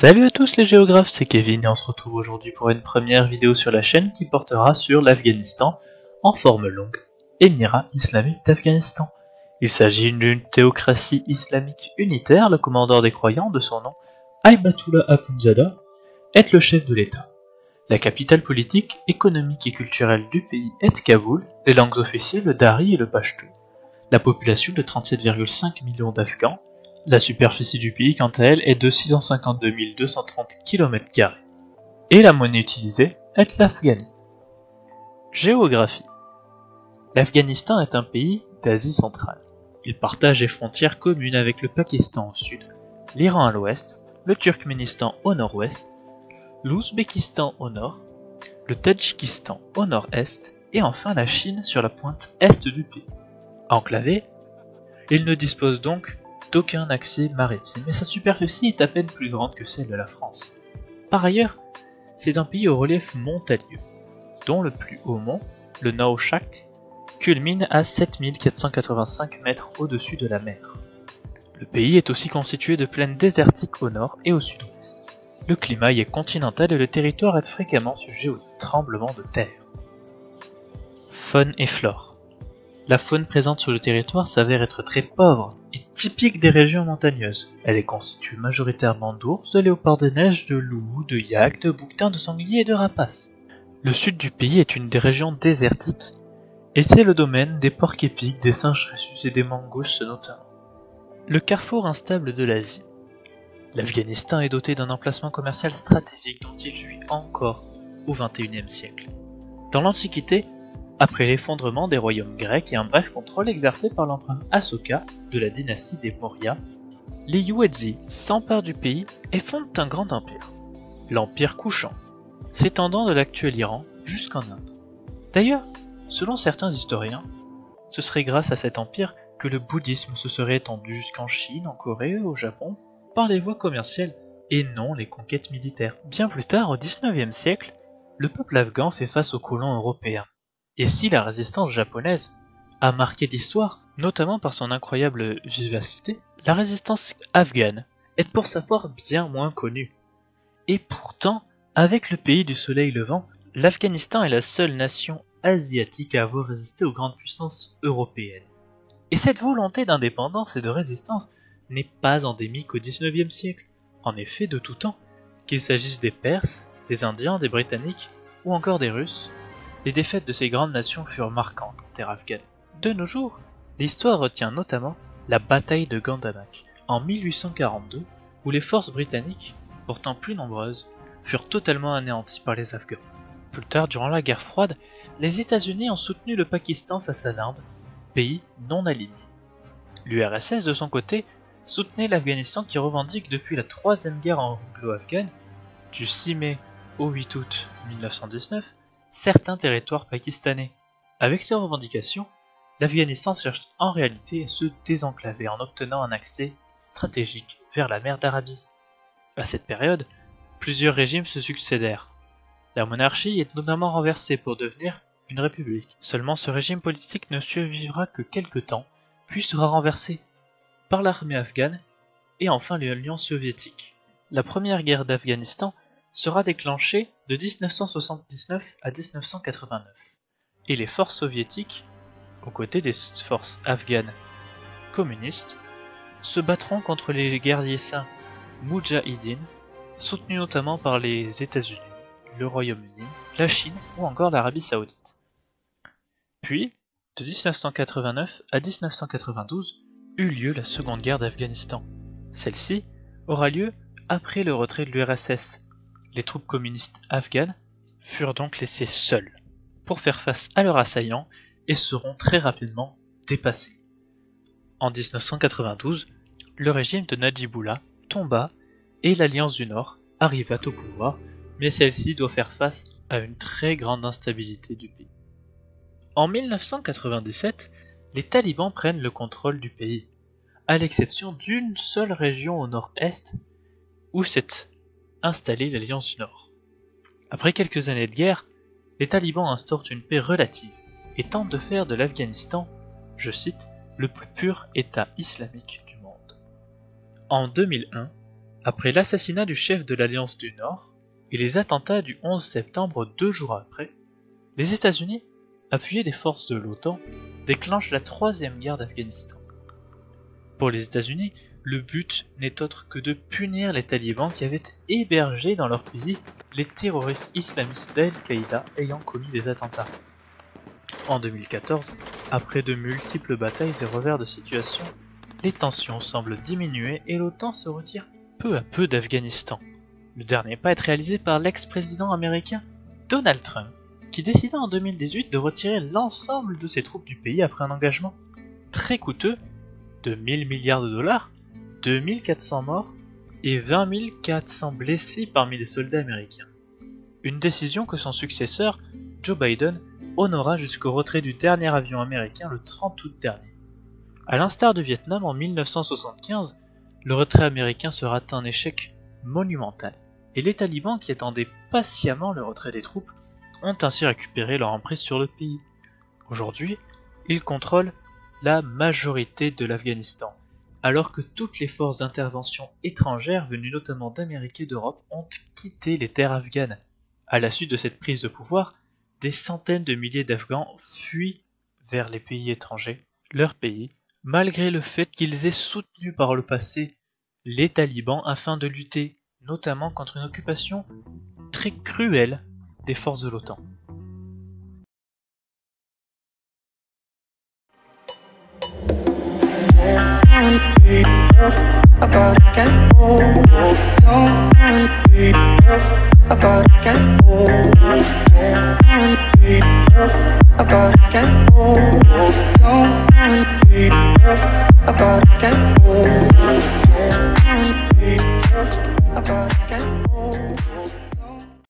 Salut à tous les géographes, c'est Kevin et on se retrouve aujourd'hui pour une première vidéo sur la chaîne qui portera sur l'Afghanistan en forme longue, Émirat islamique d'Afghanistan. Il s'agit d'une théocratie islamique unitaire, le commandeur des croyants de son nom, Ayatollah Akhundzada, est le chef de l'État. La capitale politique, économique et culturelle du pays est Kaboul, les langues officielles le dari et le pachto. La population de 37,5 millions d'Afghans. La superficie du pays, quant à elle, est de 652 230 km². Et la monnaie utilisée est l'afghani. Géographie. L'Afghanistan est un pays d'Asie centrale. Il partage des frontières communes avec le Pakistan au sud, l'Iran à l'ouest, le Turkménistan au nord-ouest, l'Ouzbékistan au nord, le Tadjikistan au nord-est, et enfin la Chine sur la pointe est du pays. Enclavé, il ne dispose donc d'aucun accès maritime, et sa superficie est à peine plus grande que celle de la France. Par ailleurs, c'est un pays au relief montagneux, dont le plus haut mont, le Naushak, culmine à 7485 mètres au-dessus de la mer. Le pays est aussi constitué de plaines désertiques au nord et au sud-ouest. Le climat y est continental et le territoire est fréquemment sujet aux tremblements de terre. Faune et flore. La faune présente sur le territoire s'avère être très pauvre et typique des régions montagneuses. Elle est constituée majoritairement d'ours, de léopards des neiges, de loups, de yaks, de bouquetins, de sangliers et de rapaces. Le sud du pays est une des régions désertiques, et c'est le domaine des porcs épics, des singes rhésus et des mangousses notamment. Le carrefour instable de l'Asie. L'Afghanistan est doté d'un emplacement commercial stratégique dont il jouit encore au XXIe siècle. Dans l'Antiquité, après l'effondrement des royaumes grecs et un bref contrôle exercé par l'empereur Asoka de la dynastie des Maurya, les Yuezhi s'emparent du pays et fondent un grand empire, l'Empire Kushan, s'étendant de l'actuel Iran jusqu'en Inde. D'ailleurs, selon certains historiens, ce serait grâce à cet empire que le bouddhisme se serait étendu jusqu'en Chine, en Corée et au Japon par les voies commerciales et non les conquêtes militaires. Bien plus tard, au XIXe siècle, le peuple afghan fait face aux colons européens. Et si la résistance japonaise a marqué l'histoire, notamment par son incroyable vivacité, la résistance afghane est pour sa part bien moins connue. Et pourtant, avec le pays du soleil levant, l'Afghanistan est la seule nation asiatique à avoir résisté aux grandes puissances européennes. Et cette volonté d'indépendance et de résistance n'est pas endémique au XIXe siècle. En effet, de tout temps, qu'il s'agisse des Perses, des Indiens, des Britanniques ou encore des Russes, les défaites de ces grandes nations furent marquantes en terre afghane. De nos jours, l'histoire retient notamment la bataille de Gandamak en 1842, où les forces britanniques, pourtant plus nombreuses, furent totalement anéanties par les Afghans. Plus tard, durant la guerre froide, les États-Unis ont soutenu le Pakistan face à l'Inde, pays non aligné. L'URSS, de son côté, soutenait l'Afghanistan qui revendique depuis la troisième guerre anglo-afghane, du 6 mai au 8 août 1919, certains territoires pakistanais. Avec ces revendications, l'Afghanistan cherche en réalité à se désenclaver en obtenant un accès stratégique vers la mer d'Arabie. À cette période, plusieurs régimes se succédèrent. La monarchie est notamment renversée pour devenir une république. Seulement ce régime politique ne survivra que quelques temps, puis sera renversé par l'armée afghane et enfin l'Union soviétique. La première guerre d'Afghanistan sera déclenchée de 1979 à 1989, et les forces soviétiques, aux côtés des forces afghanes communistes, se battront contre les guerriers saints Moudjahidine, soutenus notamment par les États-Unis, le Royaume-Uni, la Chine ou encore l'Arabie Saoudite. Puis, de 1989 à 1992, eut lieu la Seconde Guerre d'Afghanistan. Celle-ci aura lieu après le retrait de l'URSS. Les troupes communistes afghanes furent donc laissées seules pour faire face à leurs assaillants et seront très rapidement dépassées. En 1992, le régime de Najibullah tomba et l'Alliance du Nord arriva au pouvoir, mais celle-ci doit faire face à une très grande instabilité du pays. En 1997, les talibans prennent le contrôle du pays, à l'exception d'une seule région au nord-est où s'est installée l'Alliance du Nord. Après quelques années de guerre, les talibans instaurent une paix relative et tentent de faire de l'Afghanistan, je cite, le plus pur État islamique du monde. En 2001, Après l'assassinat du chef de l'Alliance du Nord et les attentats du 11 septembre 2 jours après, les États-Unis, appuyés des forces de l'OTAN, déclenchent la troisième guerre d'Afghanistan. Pour les États-Unis, le but n'est autre que de punir les talibans qui avaient hébergé dans leur pays les terroristes islamistes d'Al-Qaïda ayant commis des attentats. En 2014, après de multiples batailles et revers de situation, les tensions semblent diminuer et l'OTAN se retire peu à peu d'Afghanistan. Le dernier pas est réalisé par l'ex-président américain Donald Trump, qui décida en 2018 de retirer l'ensemble de ses troupes du pays après un engagement très coûteux de 1000 milliards de dollars, 2400 morts et 20 400 blessés parmi les soldats américains. Une décision que son successeur, Joe Biden, honora jusqu'au retrait du dernier avion américain le 30 août dernier. A l'instar du Vietnam en 1975, le retrait américain sera un échec monumental, et les talibans qui attendaient patiemment le retrait des troupes ont ainsi récupéré leur emprise sur le pays. Aujourd'hui, ils contrôlent la majorité de l'Afghanistan, alors que toutes les forces d'intervention étrangères venues notamment d'Amérique et d'Europe ont quitté les terres afghanes. À la suite de cette prise de pouvoir, des centaines de milliers d'Afghans fuient vers les pays étrangers, leur pays, malgré le fait qu'ils aient soutenu par le passé les talibans afin de lutter notamment contre une occupation très cruelle des forces de l'OTAN. About